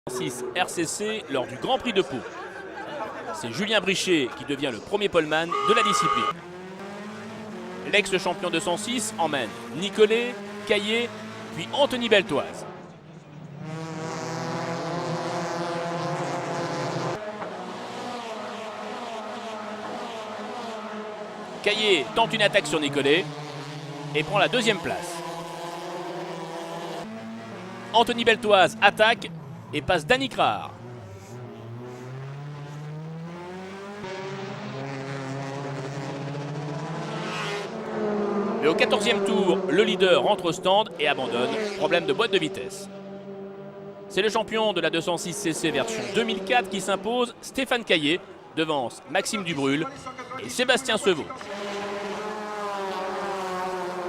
6 RCC lors du Grand Prix de Pau. C'est Julien Brichet qui devient le premier poleman de la discipline. L'ex-champion de 106 emmène Nicolet, Caillé, puis Anthony Beltoise. Caillé tente une attaque sur Nicolet et prend la deuxième place. Anthony Beltoise attaque et passe Danny Crard. Mais au 14e tour, le leader rentre au stand et abandonne. Problème de boîte de vitesse. C'est le champion de la 206cc version 2004 qui s'impose. Stéphane Caillé devance Maxime Dubrul et Sébastien Sevaux.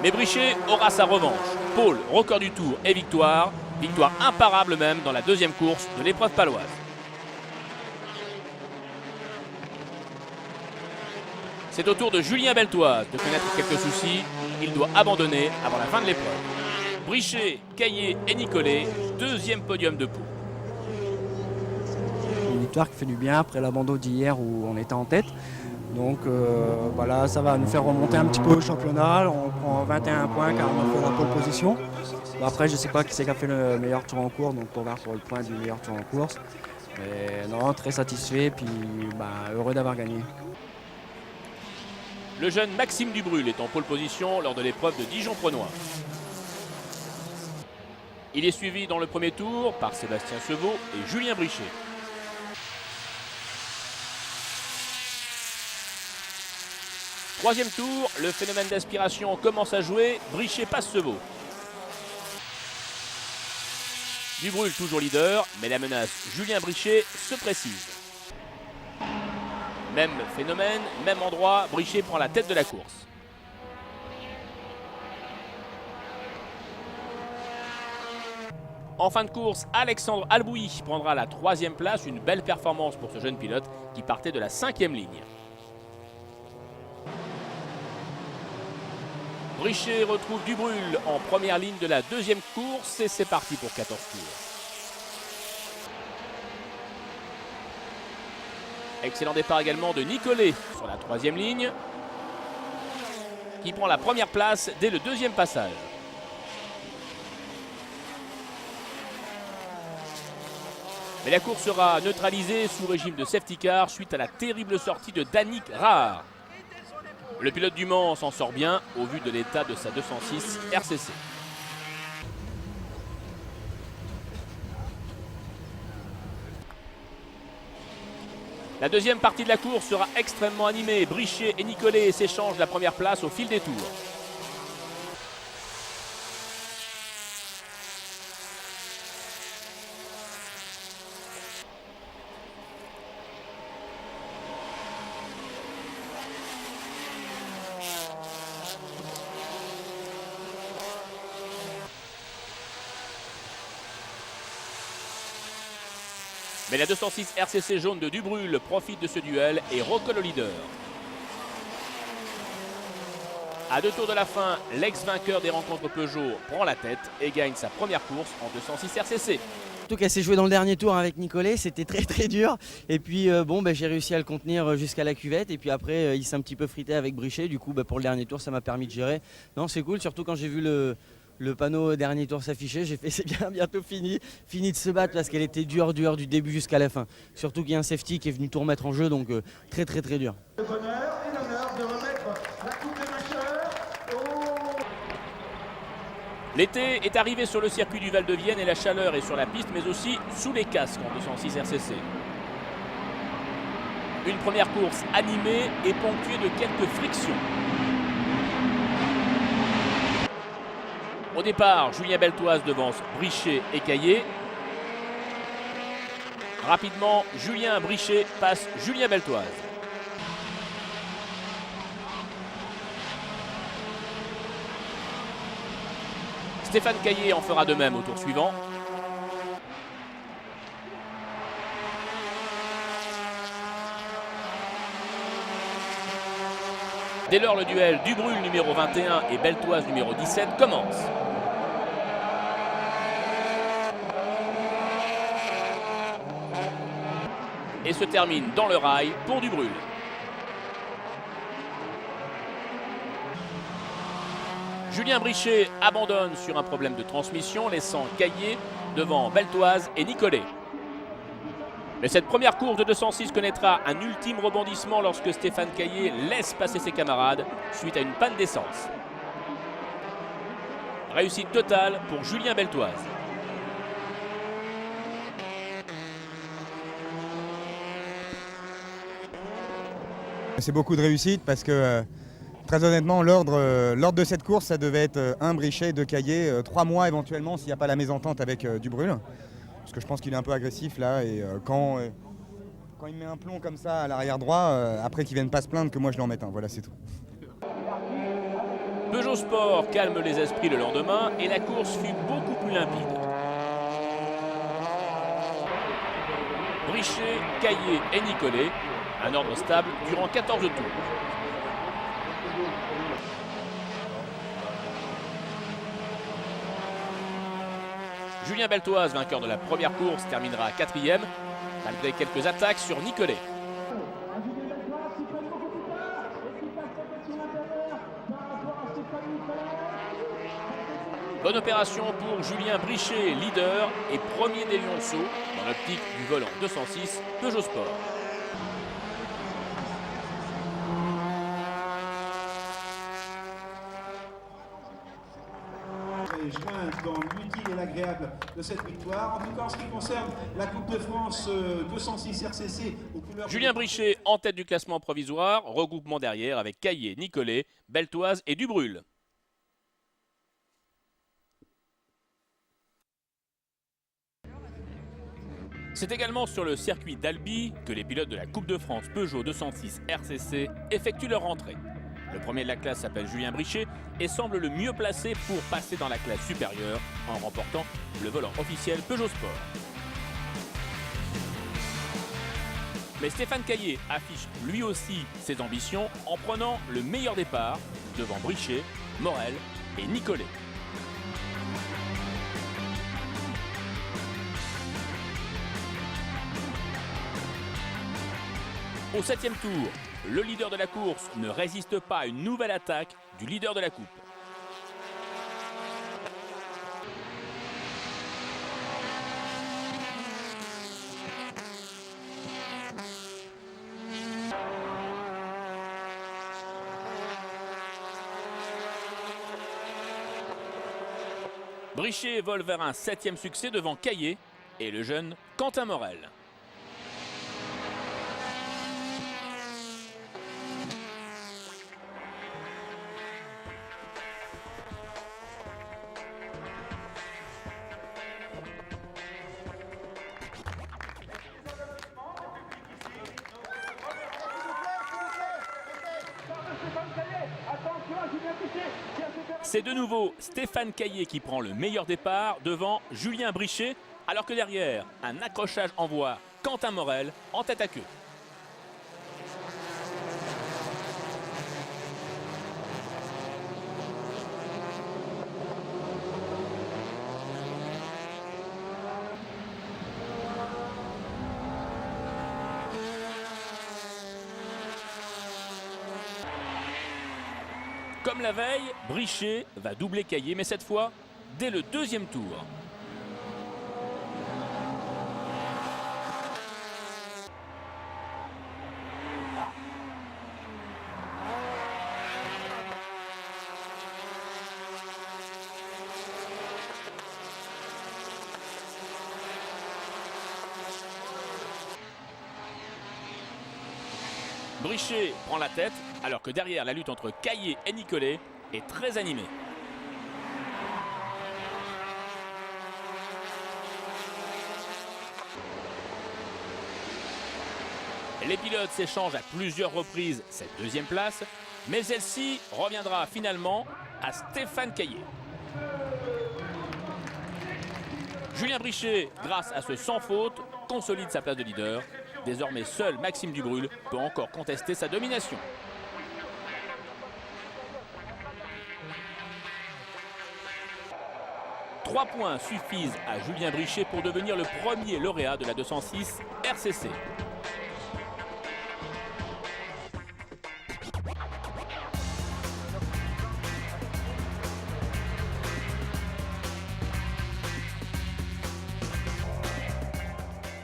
Mais Brichet aura sa revanche. Pôle, record du tour et victoire. Victoire imparable même dans la deuxième course de l'épreuve paloise. C'est au tour de Julien Beltoise de connaître quelques soucis. Il doit abandonner avant la fin de l'épreuve. Brichet, Caillé et Nicolet, deuxième podium de Pau. Une victoire qui fait du bien après l'abandon d'hier où on était en tête. Donc voilà, ça va nous faire remonter un petit peu au championnat. On prend 21 points car on a fait la pole position. Bon, après, je ne sais pas qui c'est qui a fait le meilleur tour en course, donc pour voir pour le point du meilleur tour en course. Mais non, très satisfait, puis heureux d'avoir gagné. Le jeune Maxime Dubrul est en pole position lors de l'épreuve de Dijon-Prenois. Il est suivi dans le premier tour par Sébastien Sevaux et Julien Brichet. Troisième tour, le phénomène d'aspiration commence à jouer. Brichet passe Sevaux. Dubrul toujours leader, mais la menace Julien Brichet se précise. Même phénomène, même endroit, Brichet prend la tête de la course. En fin de course, Alexandre Albouy prendra la troisième place, une belle performance pour ce jeune pilote qui partait de la 5e ligne. Brichet retrouve Dubrul en première ligne de la deuxième course et c'est parti pour 14 tours. Excellent départ également de Nicolet sur la troisième ligne qui prend la première place dès le deuxième passage. Mais la course sera neutralisée sous régime de safety car suite à la terrible sortie de Danny Crard. Le pilote du Mans s'en sort bien au vu de l'état de sa 206 RCC. La deuxième partie de la course sera extrêmement animée. Brichet et Nicolet s'échangent la première place au fil des tours. Mais la 206 RCC jaune de Dubrul profite de ce duel et recolle au leader. À 2 tours de la fin, l'ex-vainqueur des rencontres Peugeot prend la tête et gagne sa première course en 206 RCC. Surtout qu'elle s'est jouée dans le dernier tour avec Nicolet, c'était très dur. Et puis j'ai réussi à le contenir jusqu'à la cuvette. Et puis après, il s'est un petit peu frité avec Brichet. Du coup, pour le dernier tour, ça m'a permis de gérer. Non, c'est cool, surtout quand j'ai vu le panneau dernier tour s'afficher, j'ai fait c'est bien, bientôt fini de se battre parce qu'elle était dure du début jusqu'à la fin. Surtout qu'il y a un safety qui est venu tout remettre en jeu, donc très dur. Le bonheur et l'honneur de remettre la coupe de vainqueur au... L'été est arrivé sur le circuit du Val-de-Vienne et la chaleur est sur la piste, mais aussi sous les casques en 206 RCC. Une première course animée et ponctuée de quelques frictions. Au départ, Julien Beltoise devance Brichet et Caillé. Rapidement, Julien Brichet passe Julien Beltoise. Stéphane Caillé en fera de même au tour suivant. Dès lors, le duel Dubrul numéro 21 et Beltoise numéro 17 commence. et se termine dans le rail pour Dubrul. Julien Brichet abandonne sur un problème de transmission, laissant Caillé devant Beltoise et Nicolet. Mais cette première course de 206 connaîtra un ultime rebondissement lorsque Stéphane Caillé laisse passer ses camarades suite à une panne d'essence. Réussite totale pour Julien Beltoise. C'est beaucoup de réussite parce que très honnêtement l'ordre de cette course ça devait être un Brichet, 2 Caillé, 3 mois éventuellement s'il n'y a pas la mésentente avec Dubrul. Parce que je pense qu'il est un peu agressif là et quand il met un plomb comme ça à l'arrière droit, après qu'il vienne pas se plaindre que moi je l'en mette un, voilà c'est tout. Peugeot Sport calme les esprits le lendemain et la course fut beaucoup plus limpide. Brichet, Caillé et Nicolet, un ordre stable durant 14 tours. Julien Beltoise, vainqueur de la première course, terminera 4e, malgré quelques attaques sur Nicolet. Bonne opération pour Julien Brichet, leader et premier des lionceaux dans l'optique du volant 206 Peugeot Sport. Jointe dans l'utile et l'agréable de cette victoire. En tout cas, en ce qui concerne la Coupe de France 206 RCC aux couleurs... Julien Brichet en tête du classement provisoire, regroupement derrière avec Caillé, Nicolet, Beltoise et Dubrul. C'est également sur le circuit d'Albi que les pilotes de la Coupe de France Peugeot 206 RCC effectuent leur entrée. Le premier de la classe s'appelle Julien Brichet et semble le mieux placé pour passer dans la classe supérieure en remportant le volant officiel Peugeot Sport. Mais Stéphane Caillé affiche lui aussi ses ambitions en prenant le meilleur départ devant Brichet, Morel et Nicolet. Au 7e tour, le leader de la course ne résiste pas à une nouvelle attaque du leader de la coupe. Brichet vole vers un 7e succès devant Caillé et le jeune Quentin Morel. C'est de nouveau Stéphane Caillé qui prend le meilleur départ devant Julien Brichet, alors que derrière, un accrochage envoie Quentin Morel en tête à queue. Comme la veille, Brichet va doubler Caillé, mais cette fois, dès le 2e tour. Brichet prend la tête, alors que derrière, la lutte entre Caillé et Nicolet est très animée. Les pilotes s'échangent à plusieurs reprises cette 2e place, mais celle-ci reviendra finalement à Stéphane Caillé. Julien Brichet, grâce à ce sans faute, consolide sa place de leader. Désormais, seul Maxime Dubrul peut encore contester sa domination. 3 points suffisent à Julien Brichet pour devenir le premier lauréat de la 206 RCC.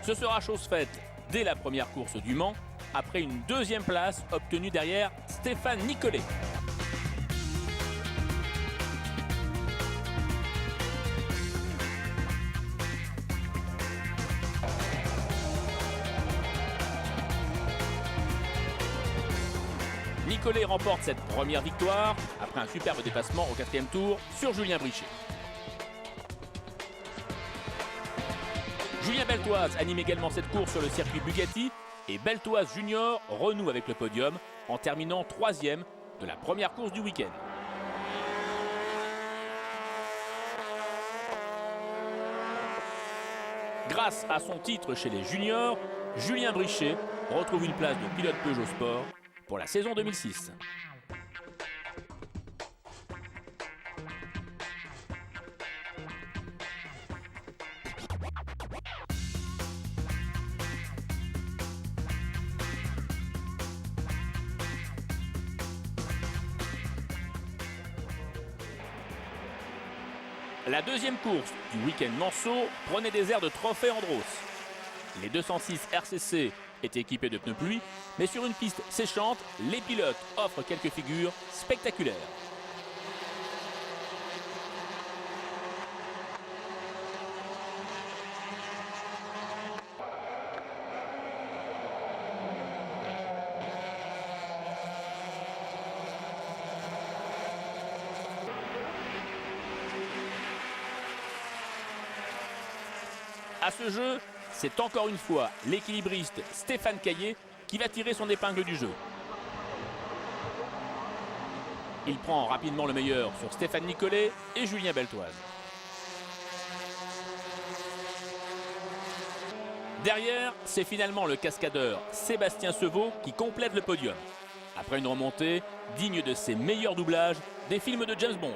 Ce sera chose faite dès la première course du Mans, après une deuxième place obtenue derrière Stéphane Nicolet. Nicolet remporte cette première victoire après un superbe dépassement au 4e tour sur Julien Brichet. Julien Beltoise anime également cette course sur le circuit Bugatti et Beltoise Junior renoue avec le podium en terminant 3e de la première course du week-end. Grâce à son titre chez les juniors, Julien Brichet retrouve une place de pilote Peugeot Sport pour la saison 2006. La deuxième course du week-end Manceau prenait des airs de trophée Andros. Les 206 RCC étaient équipés de pneus pluie, mais sur une piste séchante, les pilotes offrent quelques figures spectaculaires. À ce jeu, c'est encore une fois l'équilibriste Stéphane Caillé qui va tirer son épingle du jeu. Il prend rapidement le meilleur sur Stéphane Nicolet et Julien Beltoise. Derrière, c'est finalement le cascadeur Sébastien Sevaux qui complète le podium. Après une remontée digne de ses meilleurs doublages des films de James Bond.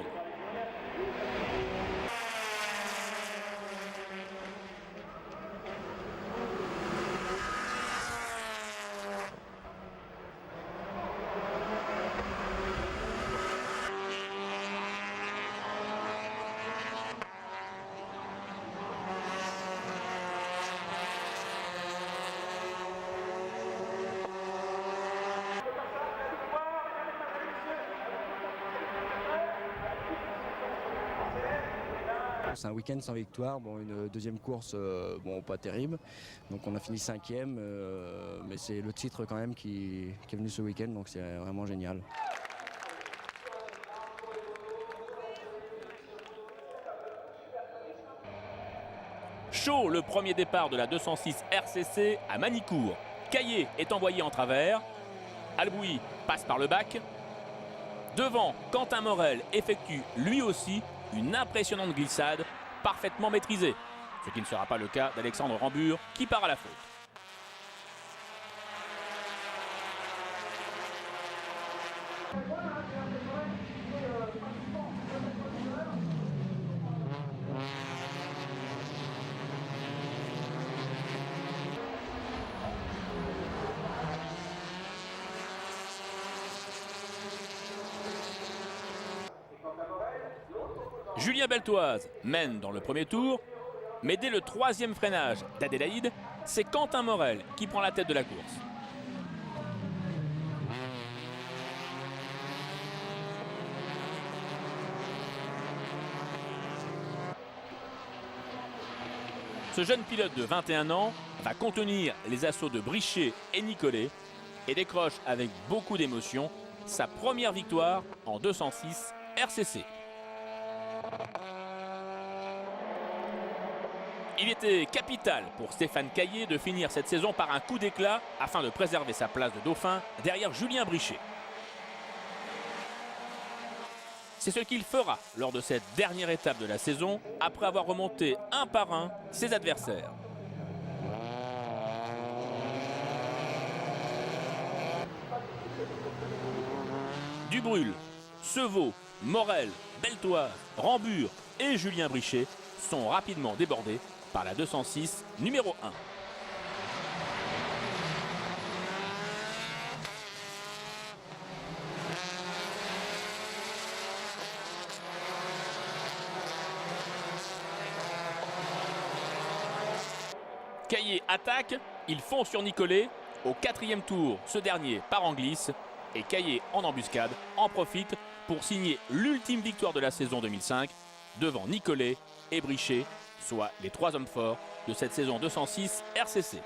C'est un week-end sans victoire, bon, une deuxième course bon, pas terrible, donc on a fini 5e, mais c'est le titre quand même qui est venu ce week-end, donc c'est vraiment génial. Chaud le premier départ de la 206 RCC à Manicourt. Caillé est envoyé en travers. Albouy passe par le bac. Devant, Quentin Morel effectue lui aussi une impressionnante glissade parfaitement maîtrisée. Ce qui ne sera pas le cas d'Alexandre Rambure qui part à la faute. Julien Beltoise mène dans le premier tour, mais dès le 3e freinage d'Adélaïde, c'est Quentin Morel qui prend la tête de la course. Ce jeune pilote de 21 ans va contenir les assauts de Brichet et Nicolet et décroche avec beaucoup d'émotion sa première victoire en 206 RCC. Il était capital pour Stéphane Caillé de finir cette saison par un coup d'éclat afin de préserver sa place de dauphin derrière Julien Brichet. C'est ce qu'il fera lors de cette dernière étape de la saison après avoir remonté un par un ses adversaires. Dubrul, Sevaux, Morel, Beltoise, Rambure et Julien Brichet sont rapidement débordés par la 206 numéro 1. Caillé attaque, il fonce sur Nicolet. Au 4e tour, ce dernier part en glisse et Caillé en embuscade en profite pour signer l'ultime victoire de la saison 2005 devant Nicolet et Brichet, soit les 3 hommes forts de cette saison 206 RCC.